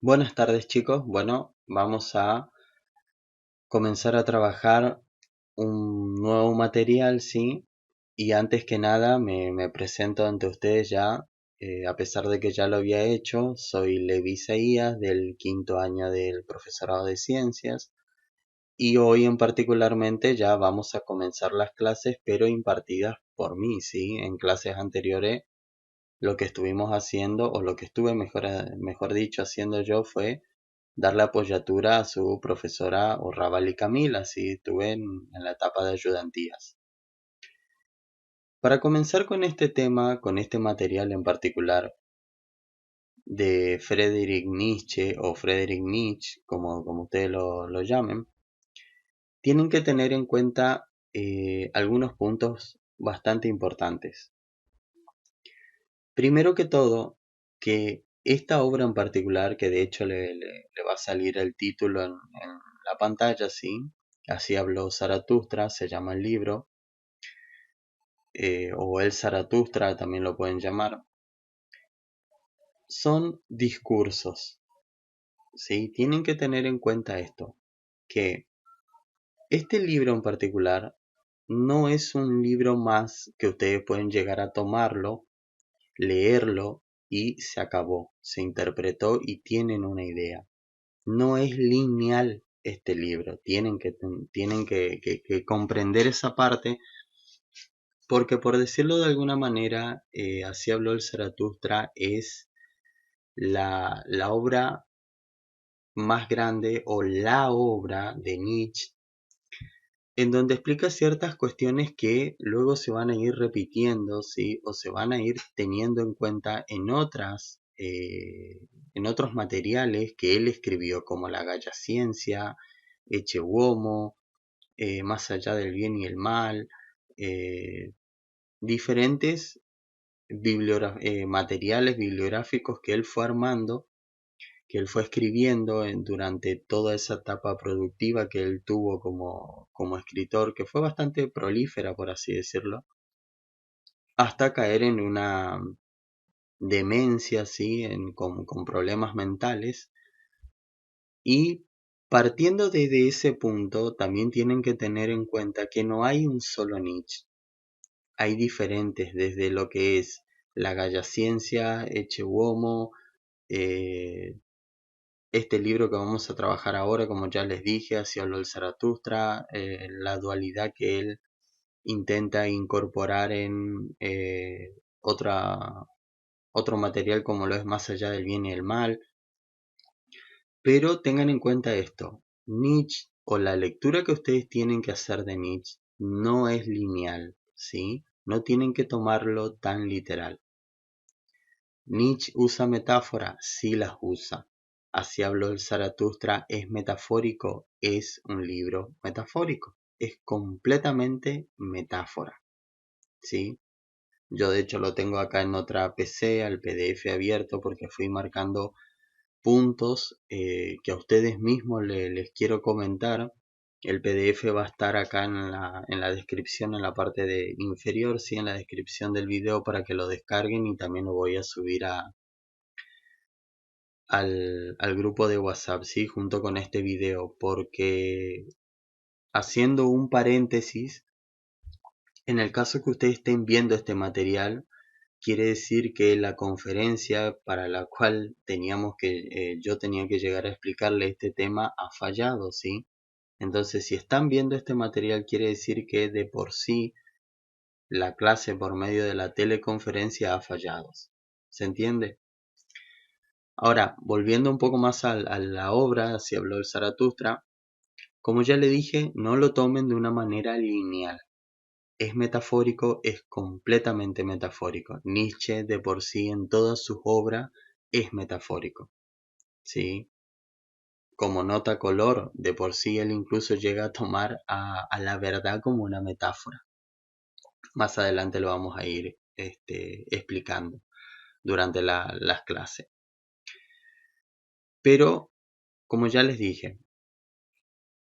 Buenas tardes chicos, bueno, vamos a comenzar a trabajar un nuevo material, ¿sí? Y antes que nada me presento ante ustedes ya, a pesar de que ya lo había hecho, soy Levi Isaías del quinto año del profesorado de ciencias y hoy en particularmente ya vamos a comenzar las clases pero impartidas por mí, ¿sí? En clases anteriores lo que estuvimos haciendo o lo que estuve mejor dicho haciendo yo fue darle apoyatura a su profesora Urrabali Camila, así estuve en la etapa de ayudantías. Para comenzar con este tema, con este material en particular de Friedrich Nietzsche o Friedrich Nietzsche, como ustedes lo llamen, tienen que tener en cuenta algunos puntos bastante importantes. Primero que todo, que esta obra en particular, que de hecho le va a salir el título en la pantalla, ¿sí? Así habló Zaratustra, se llama el libro, o el Zaratustra también lo pueden llamar. Son discursos, ¿sí? Tienen que tener en cuenta esto, que este libro en particular no es un libro más que ustedes pueden llegar a tomarlo, leerlo y se acabó, se interpretó y tienen una idea. No es lineal este libro, tienen que comprender esa parte, porque por decirlo de alguna manera, así habló el Zaratustra, es la obra más grande o la obra de Nietzsche, en donde explica ciertas cuestiones que luego se van a ir repitiendo, ¿sí? O se van a ir teniendo en cuenta en otros materiales que él escribió, como La Galla Ciencia, Ecce Uomo, Más allá del bien y el mal, eh, diferentes materiales bibliográficos que él fue armando, que él fue escribiendo durante toda esa etapa productiva que él tuvo como escritor, que fue bastante prolífera, por así decirlo, hasta caer en una demencia, ¿sí? Con problemas mentales. Y partiendo desde ese punto, también tienen que tener en cuenta que no hay un solo Nietzsche. Hay diferentes, desde lo que es la Galla Ciencia, Ecce Uomo, eh, este libro que vamos a trabajar ahora, como ya les dije, hacia el Zaratustra, la dualidad que él intenta incorporar en otro material como lo es Más allá del bien y el mal. Pero tengan en cuenta esto, Nietzsche o la lectura que ustedes tienen que hacer de Nietzsche no es lineal, ¿sí? No tienen que tomarlo tan literal. Nietzsche usa metáfora, sí las usa. Así habló el Zaratustra, es metafórico, es un libro metafórico, es completamente metáfora, ¿sí? Yo de hecho lo tengo acá en otra PC, al PDF abierto, porque fui marcando puntos que a ustedes mismos les quiero comentar. El PDF va a estar acá en la descripción, en la parte de inferior, ¿sí? En la descripción del video para que lo descarguen y también lo voy a subir al grupo de WhatsApp, ¿sí? Junto con este video, porque haciendo un paréntesis, en el caso que ustedes estén viendo este material, quiere decir que la conferencia para la cual yo tenía que llegar a explicarle este tema ha fallado, ¿sí? Entonces, si están viendo este material, quiere decir que de por sí la clase por medio de la teleconferencia ha fallado. ¿Se entiende? Ahora, volviendo un poco más a la obra, si habló el Zaratustra, como ya le dije, no lo tomen de una manera lineal. Es metafórico, es completamente metafórico. Nietzsche de por sí en todas sus obras es metafórico, ¿sí? Como nota color, de por sí él incluso llega a tomar a la verdad como una metáfora. Más adelante lo vamos a ir explicando durante las clases. Pero, como ya les dije,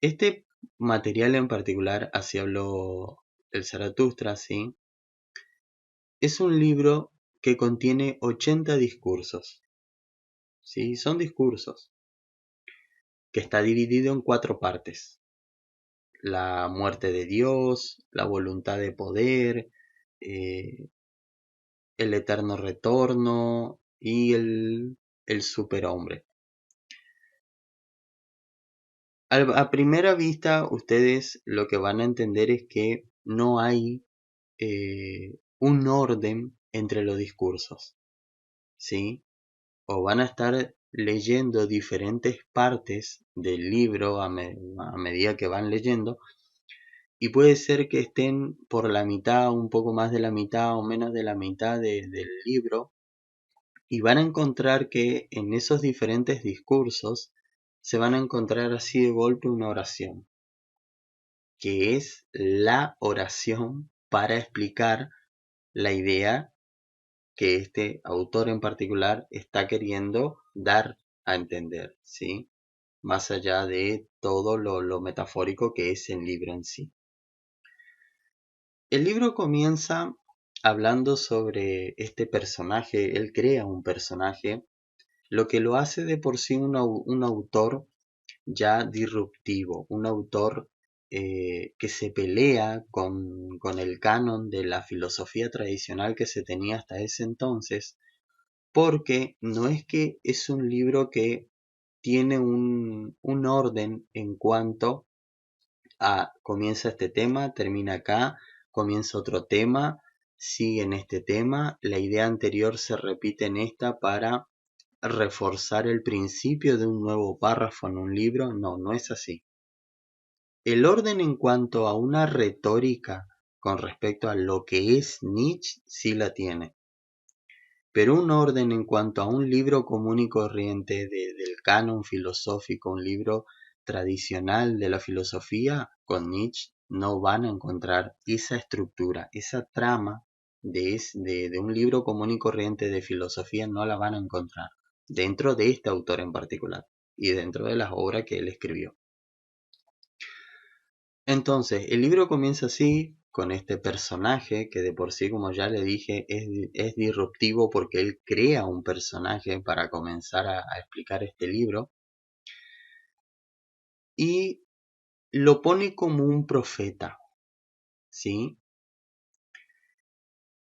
este material en particular, así habló el Zaratustra, ¿sí? Es un libro que contiene 80 discursos, ¿sí? Son discursos que está dividido en 4 partes: la muerte de Dios, la voluntad de poder, eh, el eterno retorno y el superhombre. A primera vista, ustedes lo que van a entender es que no hay un orden entre los discursos, ¿sí? O van a estar leyendo diferentes partes del libro a medida que van leyendo, y puede ser que estén por la mitad, un poco más de la mitad o menos de la mitad del libro, y van a encontrar que en esos diferentes discursos se van a encontrar así de golpe una oración, que es la oración para explicar la idea que este autor en particular está queriendo dar a entender, ¿sí? Más allá de todo lo metafórico que es el libro en sí. El libro comienza hablando sobre este personaje. Él crea un personaje, lo que lo hace de por sí un autor ya disruptivo, un autor que se pelea con el canon de la filosofía tradicional que se tenía hasta ese entonces, porque no es que es un libro que tiene un orden en cuanto a comienza este tema, termina acá, comienza otro tema, sigue en este tema, la idea anterior se repite en esta para reforzar el principio de un nuevo párrafo en un libro. No, no es así. El orden en cuanto a una retórica con respecto a lo que es Nietzsche sí la tiene, pero un orden en cuanto a un libro común y corriente del canon filosófico, un libro tradicional de la filosofía, con Nietzsche no van a encontrar esa estructura, esa trama de un libro común y corriente de filosofía, no la van a encontrar dentro de este autor en particular y dentro de las obras que él escribió. Entonces, el libro comienza así, con este personaje que de por sí, como ya le dije, es disruptivo porque él crea un personaje para comenzar a explicar este libro, y lo pone como un profeta, ¿sí?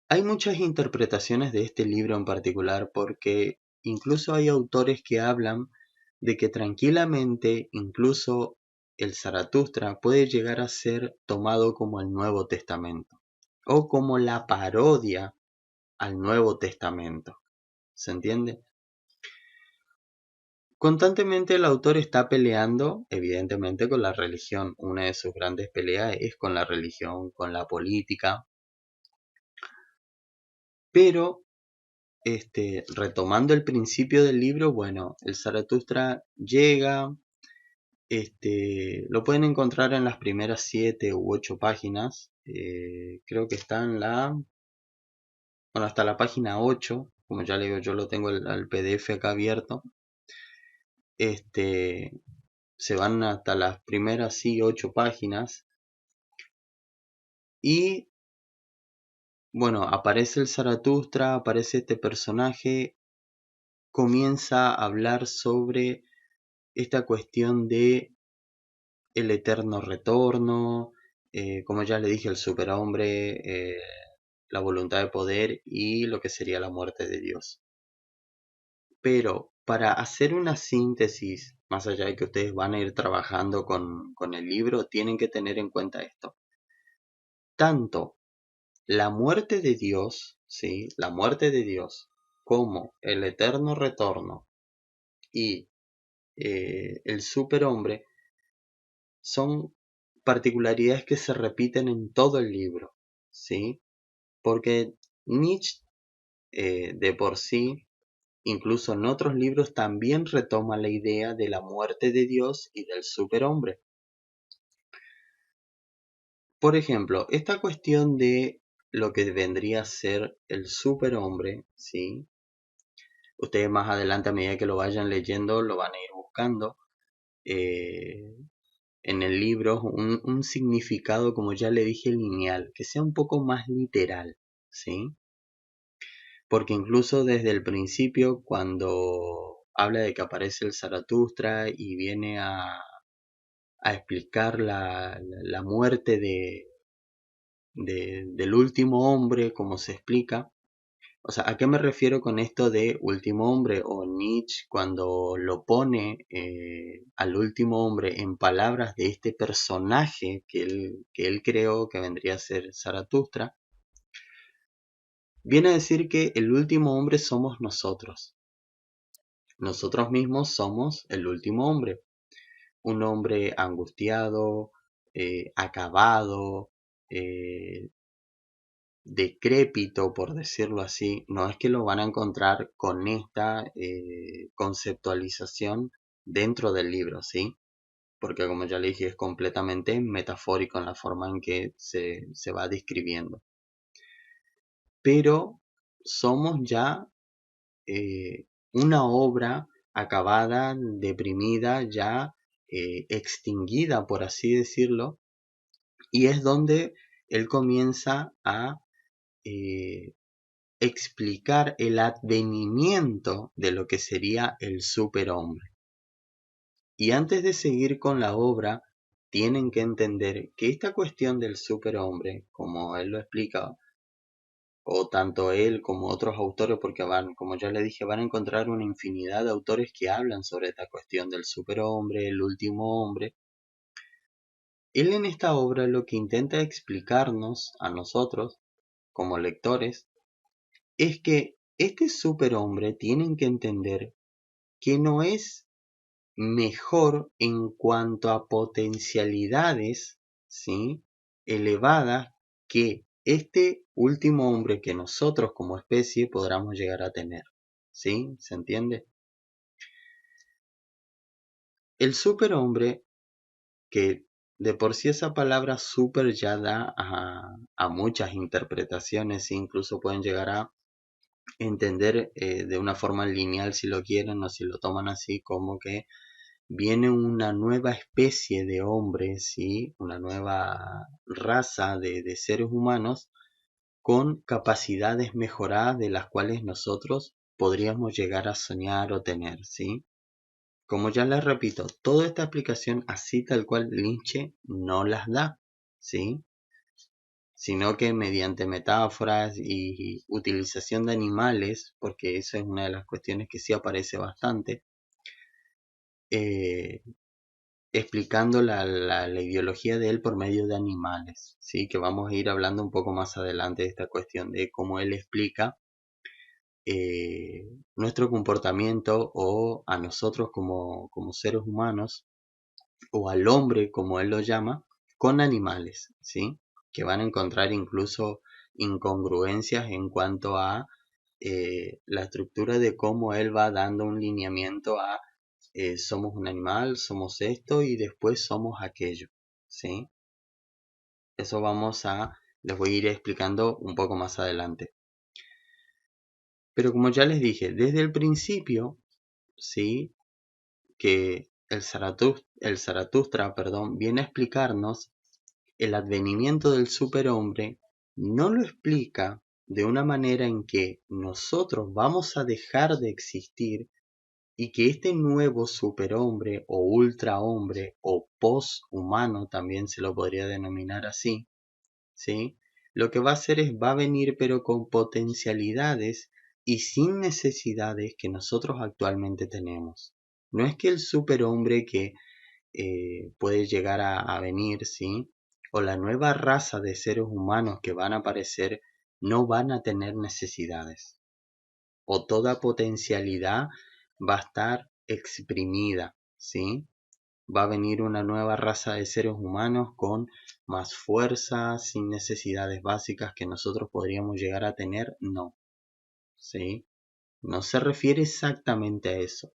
Hay muchas interpretaciones de este libro en particular, porque incluso hay autores que hablan de que tranquilamente incluso el Zaratustra puede llegar a ser tomado como el Nuevo Testamento o como la parodia al Nuevo Testamento. ¿Se entiende? Constantemente el autor está peleando, evidentemente, con la religión. Una de sus grandes peleas es con la religión, con la política. Pero, retomando el principio del libro, bueno, el Zaratustra llega, lo pueden encontrar en las primeras 7 u 8 páginas. Creo que está en bueno, hasta la página 8. Como ya le digo, yo lo tengo al PDF acá abierto. Se van hasta las primeras, sí, 8 páginas. Y bueno, aparece el Zaratustra, aparece este personaje, comienza a hablar sobre esta cuestión de el eterno retorno, como ya le dije, el superhombre, la voluntad de poder y lo que sería la muerte de Dios. Pero para hacer una síntesis, más allá de que ustedes van a ir trabajando con el libro, tienen que tener en cuenta esto. Tanto la muerte de Dios, ¿sí? La muerte de Dios, como el eterno retorno y el superhombre, son particularidades que se repiten en todo el libro, ¿sí? Porque Nietzsche, de por sí, incluso en otros libros, también retoma la idea de la muerte de Dios y del superhombre. Por ejemplo, esta cuestión de lo que vendría a ser el superhombre, ¿sí? Ustedes más adelante, a medida que lo vayan leyendo, lo van a ir buscando en el libro un significado, como ya le dije, lineal, que sea un poco más literal, ¿sí? Porque incluso desde el principio, cuando habla de que aparece el Zaratustra y viene a explicar la muerte del último hombre, como se explica. O sea, ¿a qué me refiero con esto de último hombre? O Nietzsche, cuando lo pone al último hombre en palabras de este personaje que él creó, que vendría a ser Zaratustra, viene a decir que el último hombre somos nosotros. Nosotros mismos somos el último hombre. Un hombre angustiado, acabado, eh, decrépito, por decirlo así. No es que lo van a encontrar con esta conceptualización dentro del libro, ¿sí? Porque como ya le dije, es completamente metafórico en la forma en que se va describiendo. Pero somos ya una obra acabada, deprimida, ya extinguida, por así decirlo, y es donde él comienza a eh, explicar el advenimiento de lo que sería el superhombre. Y antes de seguir con la obra, tienen que entender que esta cuestión del superhombre, como él lo explica, o tanto él como otros autores, porque van, como ya le dije, van a encontrar una infinidad de autores que hablan sobre esta cuestión del superhombre, el último hombre. Él en esta obra lo que intenta explicarnos a nosotros, como lectores, es que este superhombre tienen que entender que no es mejor en cuanto a potencialidades, ¿sí?, elevadas que este último hombre que nosotros como especie podamos llegar a tener. ¿Sí? ¿Se entiende? El superhombre, que de por sí esa palabra super ya da a muchas interpretaciones, incluso pueden llegar a entender de una forma lineal si lo quieren o si lo toman así como que viene una nueva especie de hombres, ¿sí?, una nueva raza de seres humanos con capacidades mejoradas de las cuales nosotros podríamos llegar a soñar o tener, ¿sí? Como ya les repito, toda esta explicación así tal cual Nietzsche no las da, ¿sí?, sino que mediante metáforas y utilización de animales, porque eso es una de las cuestiones que sí aparece bastante, eh, explicando la ideología de él por medio de animales, ¿sí? Que vamos a ir hablando un poco más adelante de esta cuestión de cómo él explica nuestro comportamiento o a nosotros como seres humanos o al hombre como él lo llama con animales, ¿sí? Que van a encontrar incluso incongruencias en cuanto a la estructura de cómo él va dando un lineamiento a somos un animal, somos esto y después somos aquello, ¿sí? Eso les voy a ir explicando un poco más adelante. Pero como ya les dije, desde el principio, ¿sí?, que el Zaratustra, viene a explicarnos el advenimiento del superhombre, no lo explica de una manera en que nosotros vamos a dejar de existir y que este nuevo superhombre o ultrahombre o poshumano, también se lo podría denominar así, ¿sí?, lo que va a hacer es va a venir pero con potencialidades y sin necesidades que nosotros actualmente tenemos. No es que el superhombre que puede llegar a venir, ¿sí?, o la nueva raza de seres humanos que van a aparecer no van a tener necesidades, o toda potencialidad va a estar exprimida, ¿sí? Va a venir una nueva raza de seres humanos con más fuerza, sin necesidades básicas que nosotros podríamos llegar a tener, no, ¿sí? No se refiere exactamente a eso,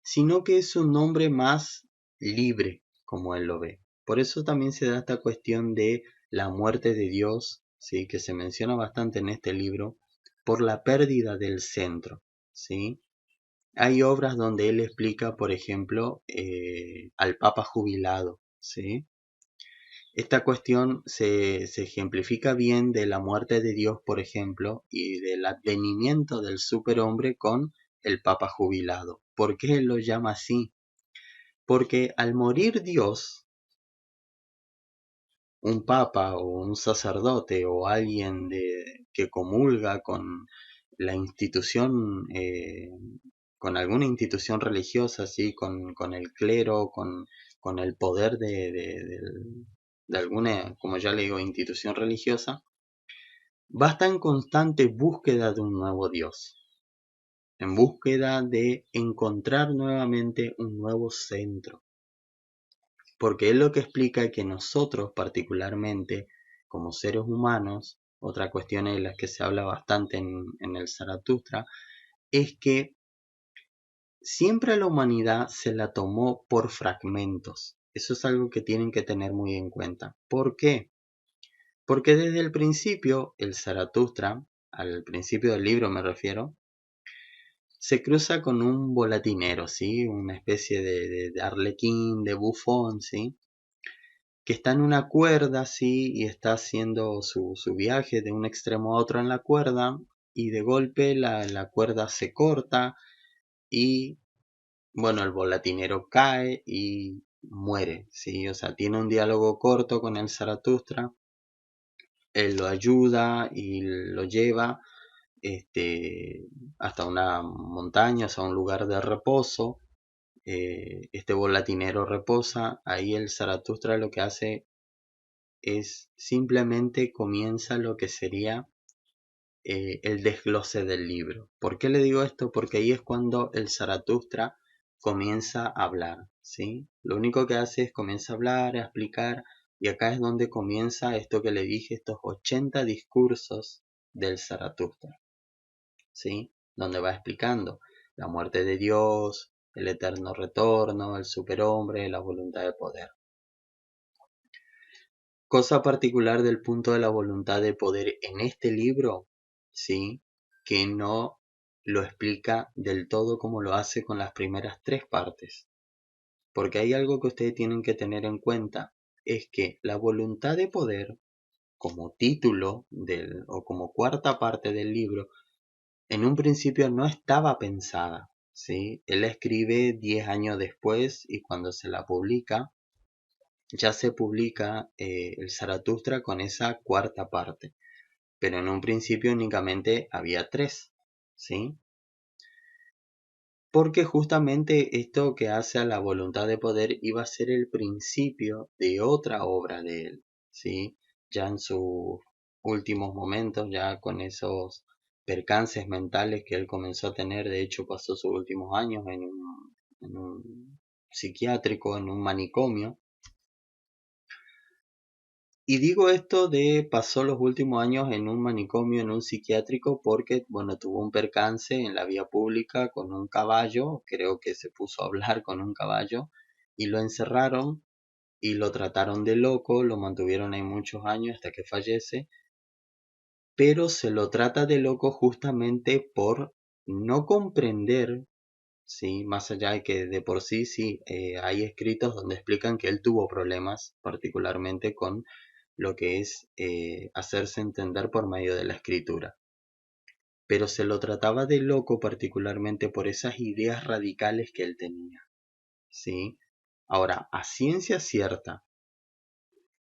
sino que es un hombre más libre, como él lo ve. Por eso también se da esta cuestión de la muerte de Dios, ¿sí?, que se menciona bastante en este libro, por la pérdida del centro, ¿sí? Hay obras donde él explica, por ejemplo, al Papa jubilado, ¿sí? Esta cuestión se ejemplifica bien de la muerte de Dios, por ejemplo, y del advenimiento del superhombre con el Papa jubilado. ¿Por qué él lo llama así? Porque al morir Dios, un papa o un sacerdote o alguien que comulga con la institución, con alguna institución religiosa, ¿sí? Con el clero, con el poder de alguna, como ya le digo, institución religiosa, va a estar en constante búsqueda de un nuevo Dios, en búsqueda de encontrar nuevamente un nuevo centro. Porque es lo que explica que nosotros particularmente, como seres humanos, otra cuestión en la que se habla bastante en el Zaratustra, es que siempre a la humanidad se la tomó por fragmentos. Eso es algo que tienen que tener muy en cuenta. ¿Por qué? Porque desde el principio, el Zaratustra, al principio del libro me refiero, se cruza con un volatinero, ¿sí? Una especie de arlequín, de bufón, ¿sí? Que está en una cuerda, ¿sí? Y está haciendo su viaje de un extremo a otro en la cuerda, y de golpe la cuerda se corta y, bueno, el volatinero cae y muere, ¿sí? O sea, tiene un diálogo corto con el Zaratustra, él lo ayuda y lo lleva hasta una montaña, o sea, un lugar de reposo. Este volatinero reposa, ahí el Zaratustra lo que hace es simplemente comienza lo que sería el desglose del libro. ¿Por qué le digo esto? Porque ahí es cuando el Zaratustra comienza a hablar, ¿sí? Lo único que hace es comienza a hablar, a explicar, y acá es donde comienza esto que le dije, estos 80 discursos del Zaratustra, ¿sí? Donde va explicando la muerte de Dios, el eterno retorno, el superhombre, la voluntad de poder. Cosa particular del punto de la voluntad de poder en este libro, ¿sí? Que no lo explica del todo como lo hace con las primeras tres partes. Porque hay algo que ustedes tienen que tener en cuenta, es que la voluntad de poder, como título o como cuarta parte del libro, en un principio no estaba pensada, ¿sí? Él la escribe 10 años después y cuando se la publica, ya se publica el Zaratustra con esa cuarta parte, pero en un principio únicamente había tres, ¿sí? Porque justamente esto que hace a la voluntad de poder iba a ser el principio de otra obra de él, ¿sí? Ya en sus últimos momentos, ya con esos percances mentales que él comenzó a tener, de hecho pasó sus últimos años en un psiquiátrico, en un manicomio. Y digo esto de pasó los últimos años en un manicomio, en un psiquiátrico, porque, bueno, tuvo un percance en la vía pública con un caballo, creo que se puso a hablar con un caballo, y lo encerraron y lo trataron de loco, lo mantuvieron ahí muchos años hasta que fallece, pero se lo trata de loco justamente por no comprender, ¿sí? Más allá de que de por sí, sí, hay escritos donde explican que él tuvo problemas, particularmente con lo que es hacerse entender por medio de la escritura. Pero se lo trataba de loco particularmente por esas ideas radicales que él tenía, ¿sí? Ahora, a ciencia cierta,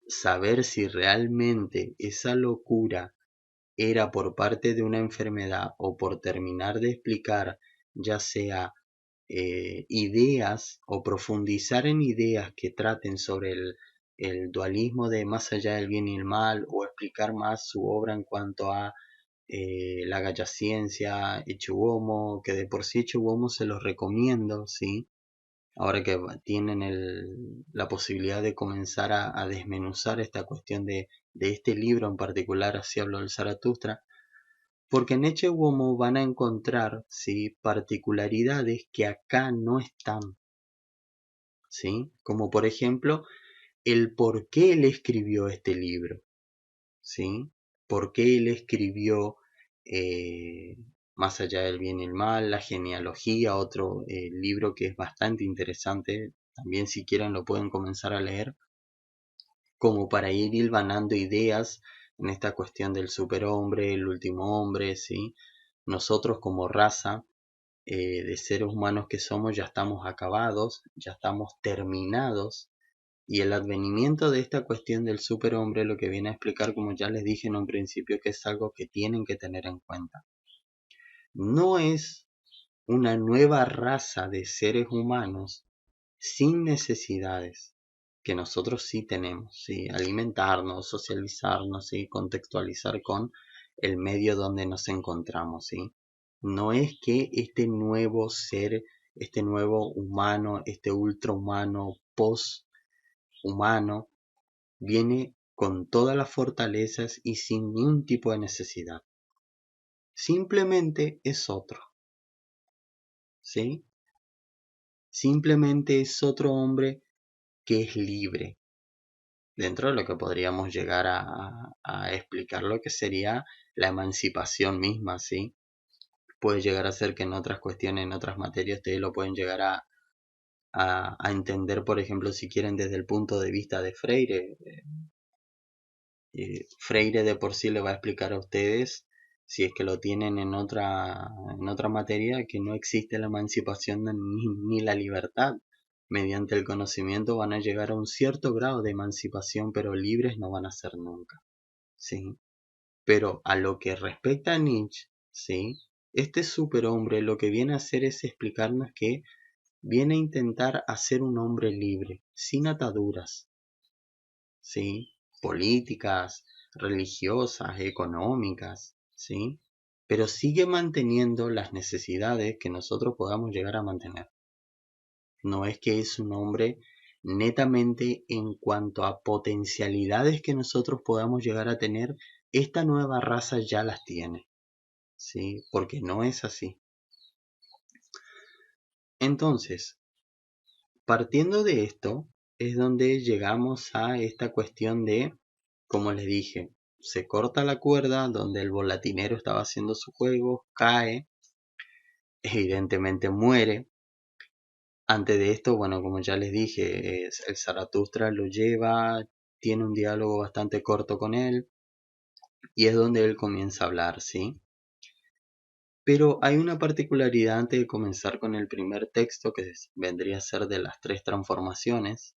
saber si realmente esa locura era por parte de una enfermedad o por terminar de explicar ya sea ideas o profundizar en ideas que traten sobre el dualismo de más allá del bien y el mal o explicar más su obra en cuanto a la Gaya Ciencia, Ichigomo, que de por sí Ichigomo se los recomiendo, ¿sí? Ahora que tienen la posibilidad de comenzar a desmenuzar esta cuestión de este libro en particular, así hablo del Zaratustra, porque en Ichigomo van a encontrar, ¿sí? Particularidades que acá no están, ¿sí? Como por ejemplo el por qué él escribió este libro, ¿sí? ¿Por qué él escribió Más allá del bien y el mal, la genealogía, otro libro que es bastante interesante, también si quieren lo pueden comenzar a leer, como para ir hilvanando ideas en esta cuestión del superhombre, el último hombre, ¿sí? Nosotros como raza de seres humanos que somos ya estamos acabados, ya estamos terminados. Y el advenimiento de esta cuestión del superhombre lo que viene a explicar, como ya les dije en un principio, que es algo que tienen que tener en cuenta. No es una nueva raza de seres humanos sin necesidades, que nosotros sí tenemos, ¿sí? Alimentarnos, socializarnos, ¿sí? Contextualizar con el medio donde nos encontramos, ¿sí? No es que este nuevo ser, este nuevo humano, este ultrahumano, post-humano, viene con todas las fortalezas y sin ningún tipo de necesidad. Simplemente es otro, ¿sí? Simplemente es otro hombre que es libre, dentro de lo que podríamos llegar a explicar lo que sería la emancipación misma, ¿sí? Puede llegar a ser que en otras cuestiones, en otras materias, ustedes lo pueden llegar a entender, por ejemplo, si quieren desde el punto de vista de Freire. Freire de por sí le va a explicar a ustedes, si es que lo tienen en otra materia, que no existe la emancipación ni la libertad. Mediante el conocimiento van a llegar a un cierto grado de emancipación, pero libres no van a ser nunca, ¿sí? Pero a lo que respecta a Nietzsche, ¿sí? Este superhombre lo que viene a hacer es explicarnos que viene a intentar hacer un hombre libre, sin ataduras, ¿sí? Políticas, religiosas, económicas, ¿sí? Pero sigue manteniendo las necesidades que nosotros podamos llegar a mantener. No es que es un hombre netamente en cuanto a potencialidades que nosotros podamos llegar a tener, esta nueva raza ya las tiene, ¿sí? Porque no es así. Entonces, partiendo de esto, es donde llegamos a esta cuestión de, como les dije, se corta la cuerda donde el volatinero estaba haciendo su juego, cae, evidentemente muere. Antes de esto, bueno, como ya les dije, el Zaratustra lo lleva, tiene un diálogo bastante corto con él, y es donde él comienza a hablar, ¿sí? Pero hay una particularidad antes de comenzar con el primer texto, que vendría a ser de las tres transformaciones,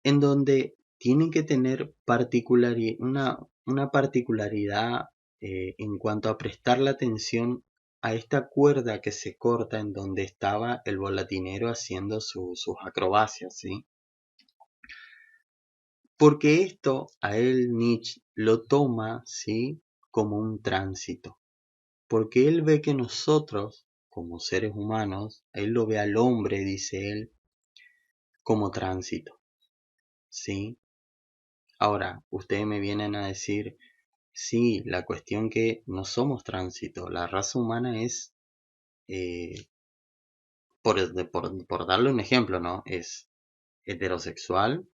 en donde tienen que tener una particularidad en cuanto a prestar la atención a esta cuerda que se corta en donde estaba el volatinero haciendo sus acrobacias, ¿sí? Porque esto a él Nietzsche lo toma, ¿sí? Como un tránsito. Porque él ve que nosotros, como seres humanos, él lo ve al hombre, dice él, como tránsito, ¿sí? Ahora, ustedes me vienen a decir, sí, la cuestión que no somos tránsito, la raza humana es, eh, por darle un ejemplo, ¿no? Es heterosexual,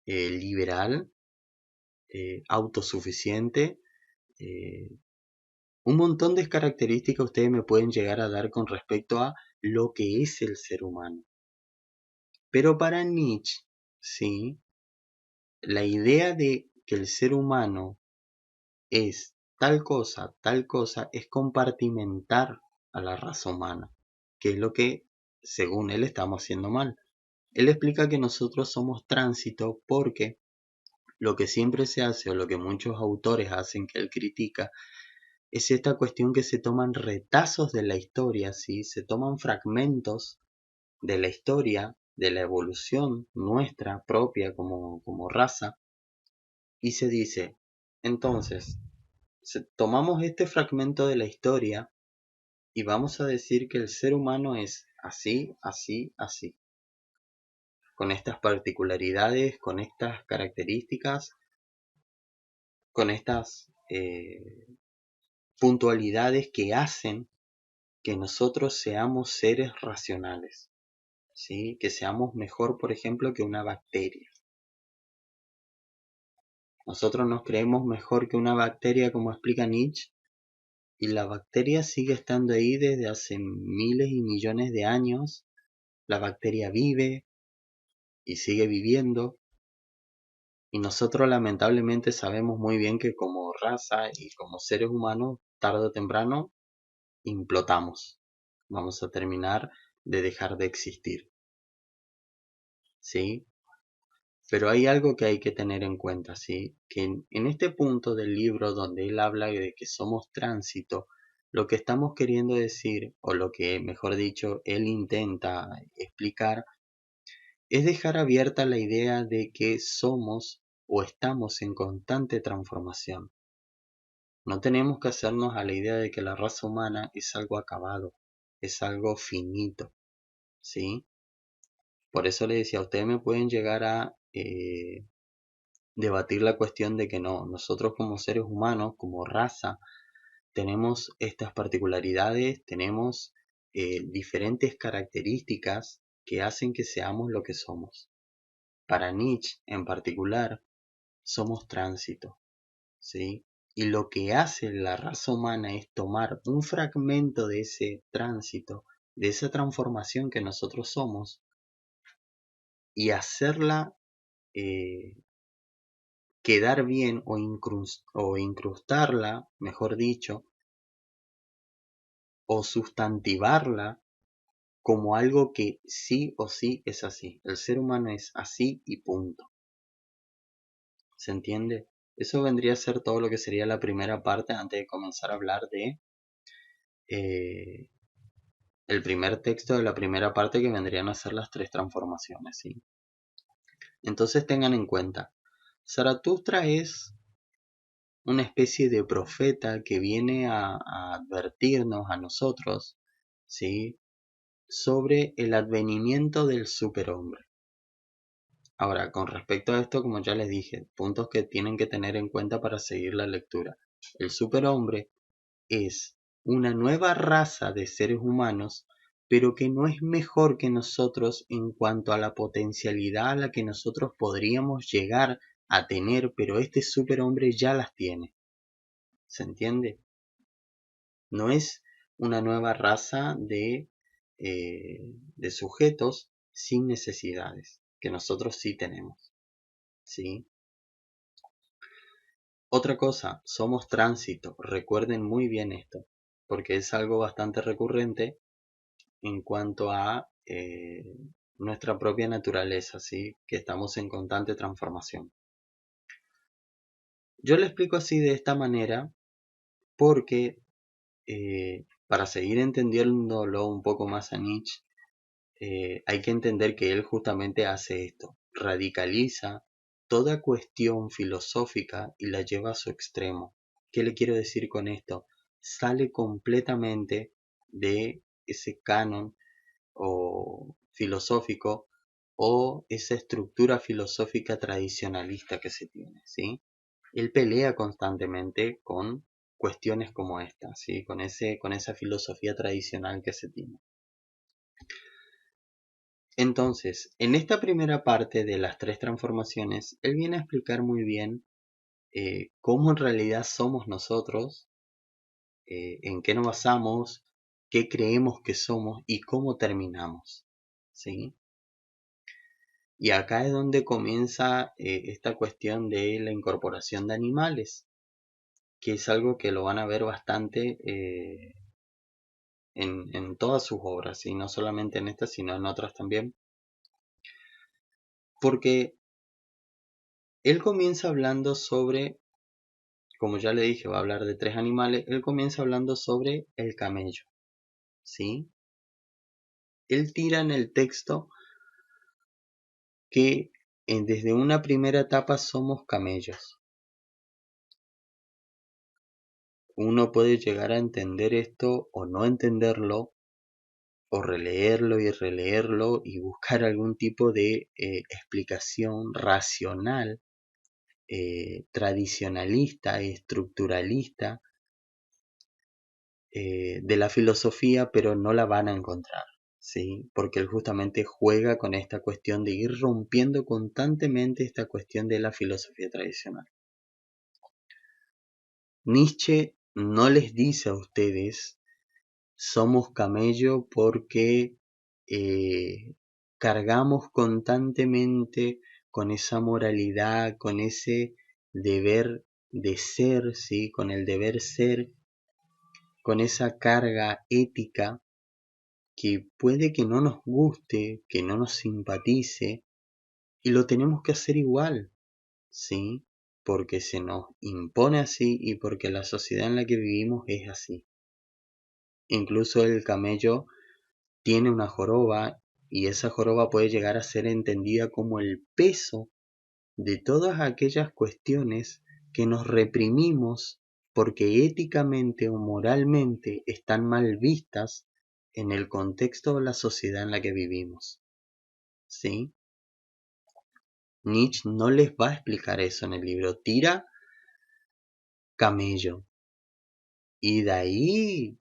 liberal, autosuficiente, eh, un montón de características ustedes me pueden llegar a dar con respecto a lo que es el ser humano. Pero para Nietzsche, sí, la idea de que el ser humano es tal cosa, es compartimentar a la raza humana, que es lo que, según él, estamos haciendo mal. Él explica que nosotros somos tránsito porque lo que siempre se hace, o lo que muchos autores hacen, que él critica, es esta cuestión que se toman retazos de la historia, ¿sí? Se toman fragmentos de la historia, de la evolución nuestra propia como raza, y se dice, entonces, tomamos este fragmento de la historia y vamos a decir que el ser humano es así, así, así, con estas particularidades, con estas características, con estas puntualidades que hacen que nosotros seamos seres racionales, ¿sí? Que seamos mejor, por ejemplo, que una bacteria. Nosotros nos creemos mejor que una bacteria, como explica Nietzsche, y la bacteria sigue estando ahí desde hace miles y millones de años. La bacteria vive y sigue viviendo, y nosotros lamentablemente sabemos muy bien que como raza y como seres humanos, tarde o temprano implotamos, vamos a terminar de dejar de existir, ¿sí? Pero hay algo que hay que tener en cuenta, ¿sí? Que en este punto del libro donde él habla de que somos tránsito, lo que estamos queriendo decir, o lo que mejor dicho, él intenta explicar, es dejar abierta la idea de que somos o estamos en constante transformación. No tenemos que hacernos a la idea de que la raza humana es algo acabado, es algo finito, ¿sí? Por eso le decía, ustedes me pueden llegar a debatir la cuestión de que no, nosotros como seres humanos, como raza, tenemos estas particularidades, tenemos diferentes características que hacen que seamos lo que somos. Para Nietzsche en particular, somos tránsito, ¿sí? Y lo que hace la raza humana es tomar un fragmento de ese tránsito, de esa transformación que nosotros somos, y hacerla quedar bien o incrustarla, mejor dicho, o sustantivarla como algo que sí o sí es así. El ser humano es así y punto. ¿Se entiende? Eso vendría a ser todo lo que sería la primera parte antes de comenzar a hablar de eh, el primer texto de la primera parte que vendrían a ser las tres transformaciones, ¿sí? Entonces tengan en cuenta, Zaratustra es una especie de profeta que viene a advertirnos a nosotros, ¿sí? Sobre el advenimiento del superhombre. Ahora, con respecto a esto, como ya les dije, puntos que tienen que tener en cuenta para seguir la lectura. El superhombre es una nueva raza de seres humanos, pero que no es mejor que nosotros en cuanto a la potencialidad a la que nosotros podríamos llegar a tener, pero este superhombre ya las tiene. ¿Se entiende? No es una nueva raza de sujetos sin necesidades, que nosotros sí tenemos, ¿sí? Otra cosa, somos tránsito, recuerden muy bien esto, porque es algo bastante recurrente en cuanto a nuestra propia naturaleza, ¿sí? Que estamos en constante transformación. Yo le explico así de esta manera porque para seguir entendiéndolo un poco más a Nietzsche, hay que entender que él justamente hace esto, radicaliza toda cuestión filosófica y la lleva a su extremo. ¿Qué le quiero decir con esto? Sale completamente de ese canon o filosófico o esa estructura filosófica tradicionalista que se tiene, ¿sí? Él pelea constantemente con cuestiones como esta, ¿sí? Con esa filosofía tradicional que se tiene. Entonces, en esta primera parte de las tres transformaciones, él viene a explicar muy bien cómo en realidad somos nosotros, en qué nos basamos, qué creemos que somos y cómo terminamos, ¿sí? Y acá es donde comienza esta cuestión de la incorporación de animales, que es algo que lo van a ver bastante en todas sus obras, y no solamente en esta, sino en otras también, porque él comienza hablando sobre, como ya le dije, va a hablar de tres animales, él comienza hablando sobre el camello, ¿sí? Él tira en el texto que desde una primera etapa somos camellos. Uno puede llegar a entender esto o no entenderlo, o releerlo y releerlo y buscar algún tipo de explicación racional, tradicionalista, estructuralista de la filosofía, pero no la van a encontrar, ¿sí? Porque él justamente juega con esta cuestión de ir rompiendo constantemente esta cuestión de la filosofía tradicional. Nietzsche no les dice a ustedes somos camello porque cargamos constantemente con esa moralidad, con ese deber de ser, ¿sí? Con el deber ser con esa carga ética que puede que no nos guste, que no nos simpatice, y lo tenemos que hacer igual, ¿sí? Porque se nos impone así y porque la sociedad en la que vivimos es así. Incluso el camello tiene una joroba y esa joroba puede llegar a ser entendida como el peso de todas aquellas cuestiones que nos reprimimos porque éticamente o moralmente están mal vistas en el contexto de la sociedad en la que vivimos. ¿Sí? Nietzsche no les va a explicar eso en el libro. Tira camello. Y de ahí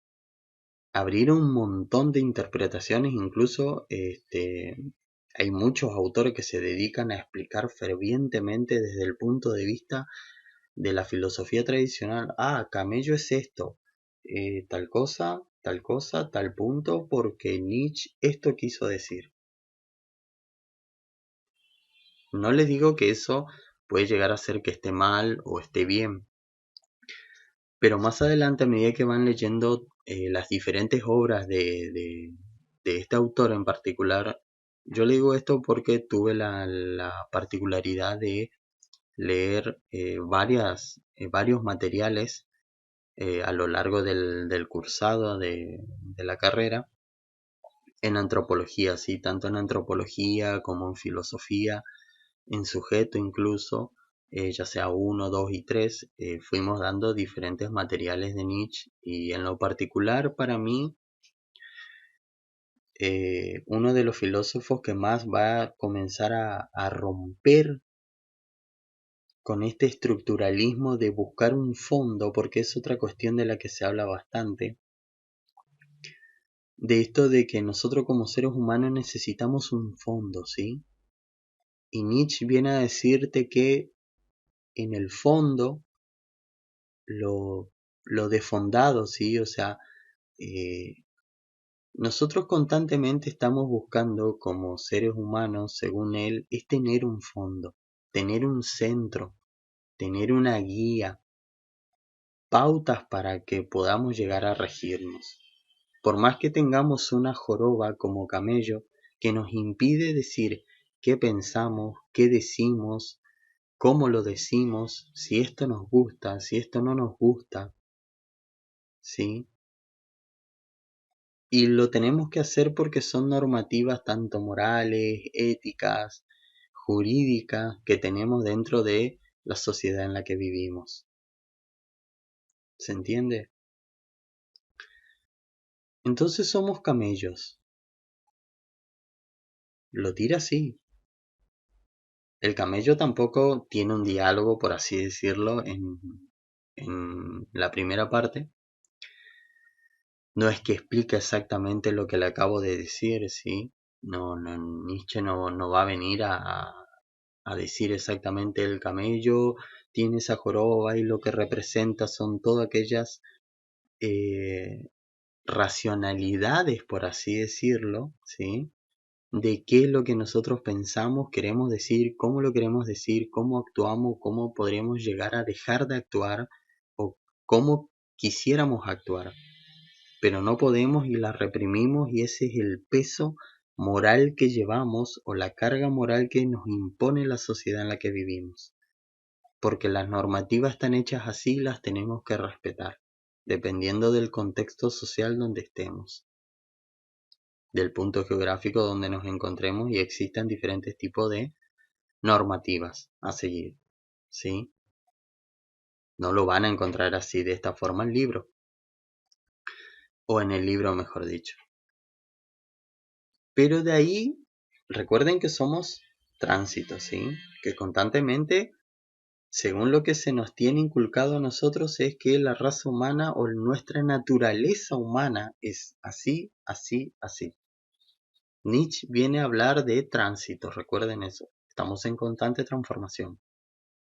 abrir un montón de interpretaciones, incluso hay muchos autores que se dedican a explicar fervientemente desde el punto de vista de la filosofía tradicional. Camello es esto, tal cosa, tal punto, porque Nietzsche esto quiso decir. No les digo que eso puede llegar a ser que esté mal o esté bien, pero más adelante, a medida que van leyendo las diferentes obras de este autor en particular, yo le digo esto porque tuve la particularidad de leer varios materiales a lo largo del cursado de la carrera en antropología, ¿sí? Tanto en antropología como en filosofía, en sujeto incluso, ya sea 1, 2 y 3, fuimos dando diferentes materiales de Nietzsche y en lo particular para mí, uno de los filósofos que más va a comenzar a romper con este estructuralismo de buscar un fondo, porque es otra cuestión de la que se habla bastante, de esto de que nosotros como seres humanos necesitamos un fondo, ¿sí? Y Nietzsche viene a decirte que en el fondo lo desfondado, ¿sí? O sea, nosotros constantemente estamos buscando como seres humanos, según él, es tener un fondo, tener un centro, tener una guía, pautas para que podamos llegar a regirnos. Por más que tengamos una joroba como camello que nos impide decir qué pensamos, qué decimos, cómo lo decimos, si esto nos gusta, si esto no nos gusta, ¿sí? Y lo tenemos que hacer porque son normativas tanto morales, éticas, jurídicas que tenemos dentro de la sociedad en la que vivimos. ¿Se entiende? Entonces somos camellos. Lo tira así. El camello tampoco tiene un diálogo, por así decirlo, en la primera parte. No es que explique exactamente lo que le acabo de decir, ¿sí? No, Nietzsche no va a venir a decir exactamente el camello tiene esa joroba y lo que representa son todas aquellas racionalidades, por así decirlo, ¿sí? De qué es lo que nosotros pensamos, queremos decir, cómo actuamos, cómo podríamos llegar a dejar de actuar o cómo quisiéramos actuar. Pero no podemos y la reprimimos y ese es el peso moral que llevamos o la carga moral que nos impone la sociedad en la que vivimos. Porque las normativas están hechas así y las tenemos que respetar, dependiendo del contexto social donde estemos, del punto geográfico donde nos encontremos y existen diferentes tipos de normativas a seguir, ¿sí? No lo van a encontrar así de esta forma en el libro, o en el libro mejor dicho. Pero de ahí, recuerden que somos tránsitos, ¿sí? Que constantemente, según lo que se nos tiene inculcado a nosotros, es que la raza humana o nuestra naturaleza humana es así, así, así. Nietzsche viene a hablar de tránsito, recuerden eso. Estamos en constante transformación.